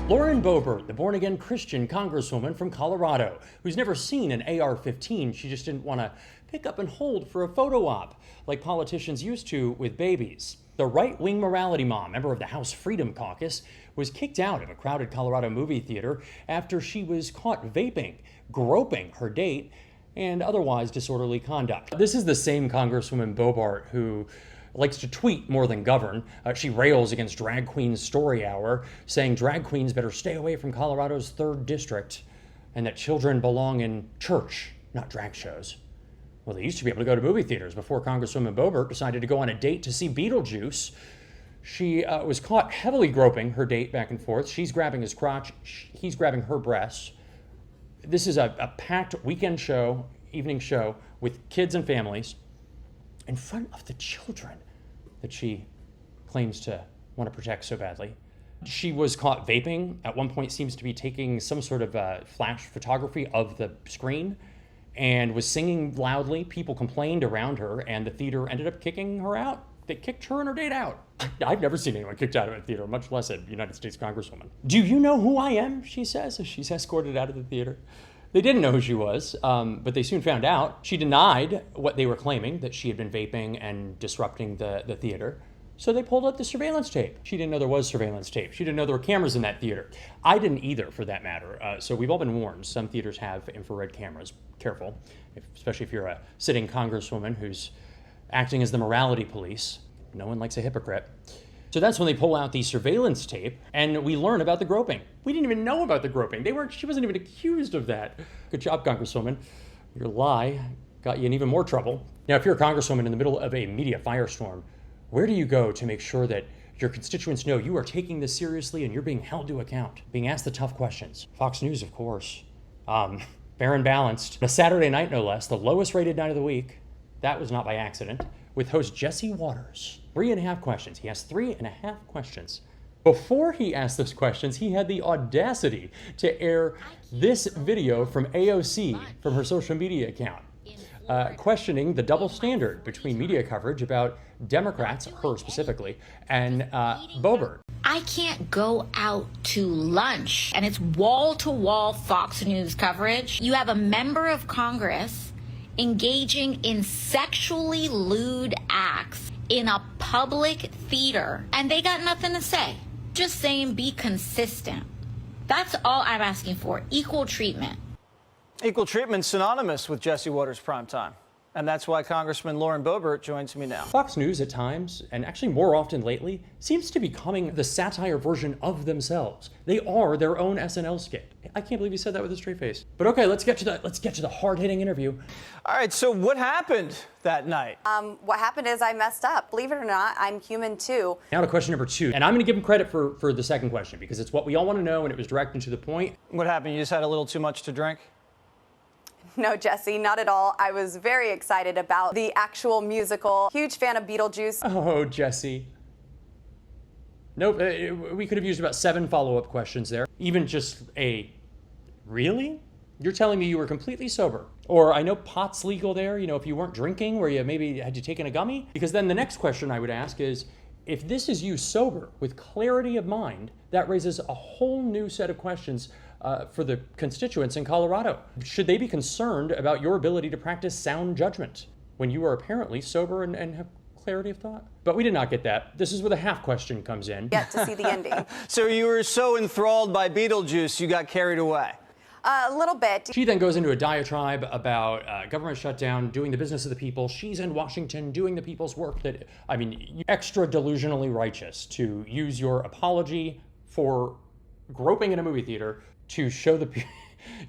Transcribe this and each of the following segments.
Lauren Boebert, the born-again Christian congresswoman from Colorado, who's never seen an AR-15. She just didn't want to pick up and hold for a photo op, like politicians used to with babies. The right-wing morality mom, member of the House Freedom Caucus, was kicked out of a crowded Colorado movie theater after she was caught vaping, groping her date, and otherwise disorderly conduct. This is the same Congresswoman Boebert who likes to tweet more than govern. She rails against Drag Queen Story Hour, saying drag queens better stay away from Colorado's 3rd district, and that children belong in church, not drag shows. Well, they used to be able to go to movie theaters before Congresswoman Boebert decided to go on a date to see Beetlejuice. She was caught heavily groping her date back and forth. She's grabbing his crotch, he's grabbing her breasts. This is a packed weekend show, evening show, with kids and families in front of the children that she claims to want to protect so badly. She was caught vaping. At one point seems to be taking some sort of flash photography of the screen and was singing loudly. People complained around her and the theater ended up kicking her out. They kicked her and her date out. I've never seen anyone kicked out of a theater, much less a United States Congresswoman. Do you know who I am? She says as she's escorted out of the theater. They didn't know who she was, but they soon found out. She denied what they were claiming, that she had been vaping and disrupting the theater. So they pulled up the surveillance tape. She didn't know there was surveillance tape. She didn't know there were cameras in that theater. I didn't either, for that matter. So we've all been warned. Some theaters have infrared cameras. Careful, especially if you're a sitting congresswoman who's acting as the morality police. No one likes a hypocrite. So that's when they pull out the surveillance tape and we learn about the groping. We didn't even know about the groping. She wasn't even accused of that. Good job, Congresswoman. Your lie got you in even more trouble. Now, if you're a congresswoman in the middle of a media firestorm, where do you go to make sure that your constituents know you are taking this seriously and you're being held to account, being asked the tough questions? Fox News, of course. Fair and balanced. A Saturday night, no less, the lowest rated night of the week. That was not by accident. With host Jesse Waters. 3.5 questions. He asked 3.5 questions. Before he asked those questions, he had the audacity to air this video from AOC from her social media account, questioning the double standard between media coverage about Democrats, her specifically, and Boebert. I can't go out to lunch, and it's wall-to-wall Fox News coverage. You have a member of Congress engaging in sexually lewd acts in a public theater, and they got nothing to say. Just saying, be consistent. That's all I'm asking for, equal treatment. Equal treatment synonymous with Jesse Waters' primetime. And that's why Congressman Lauren Boebert joins me now. Fox News at times, and actually more often lately, seems to be becoming the satire version of themselves. They are their own SNL skit. I can't believe he said that with a straight face. But okay, let's get to the hard-hitting interview. All right, so what happened that night? What happened is I messed up. Believe it or not, I'm human too. Now to question number 2. And I'm gonna give him credit for the second question because it's what we all want to know and it was direct and to the point. What happened? You just had a little too much to drink? No, Jesse, not at all. I was very excited about the actual musical. Huge fan of Beetlejuice. Oh, Jesse. Nope, we could have used about 7 follow-up questions there. Even just a, really? You're telling me you were completely sober? Or I know pot's legal there, you know, if you weren't drinking, where you maybe had you taken a gummy? Because then the next question I would ask is, if this is you sober with clarity of mind, that raises a whole new set of questions for the constituents in Colorado. Should they be concerned about your ability to practice sound judgment when you are apparently sober and have clarity of thought? But we did not get that. This is where the half question comes in. Yet to see the ending. So you were so enthralled by Beetlejuice, you got carried away. A little bit. She then goes into a diatribe about government shutdown, doing the business of the people. She's in Washington doing the people's work. That, I mean, extra delusionally righteous to use your apology for groping in a movie theater to show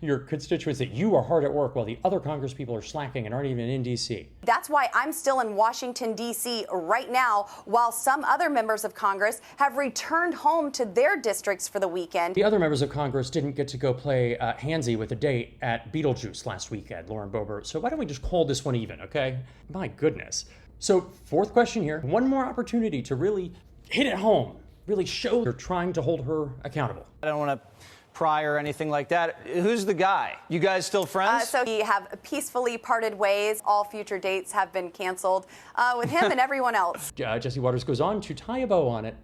your constituents that you are hard at work while the other Congress people are slacking and aren't even in D.C. That's why I'm still in Washington, D.C. right now, while some other members of Congress have returned home to their districts for the weekend. The other members of Congress didn't get to go play handsy with a date at Beetlejuice last weekend, Lauren Boebert. So why don't we just call this one even, okay? My goodness. So 4th question here. One more opportunity to really hit it home, really show you're trying to hold her accountable. I don't want to pry or anything like that. Who's the guy? You guys still friends? So we have peacefully parted ways. All future dates have been canceled with him and everyone else. Jesse Waters goes on to tie a bow on it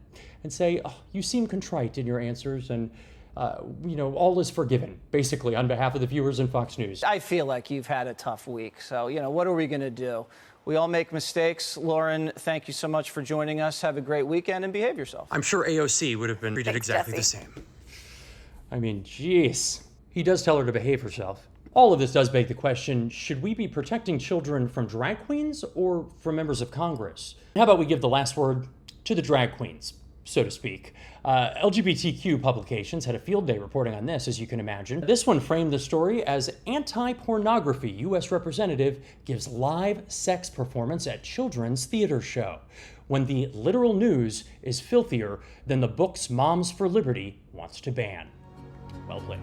and say, oh, you seem contrite in your answers and all is forgiven, basically, on behalf of the viewers in Fox News. I feel like you've had a tough week. So, what are we going to do? We all make mistakes. Lauren, thank you so much for joining us. Have a great weekend and behave yourself. I'm sure AOC would have been treated Thanks, exactly Jesse. the same. I mean, jeez. He does tell her to behave herself. All of this does beg the question, should we be protecting children from drag queens or from members of Congress? How about we give the last word to the drag queens, so to speak. LGBTQ publications had a field day reporting on this, as you can imagine. This one framed the story as anti-pornography U.S. representative gives live sex performance at children's theater show, when the literal news is filthier than the books Moms for Liberty wants to ban. Well played.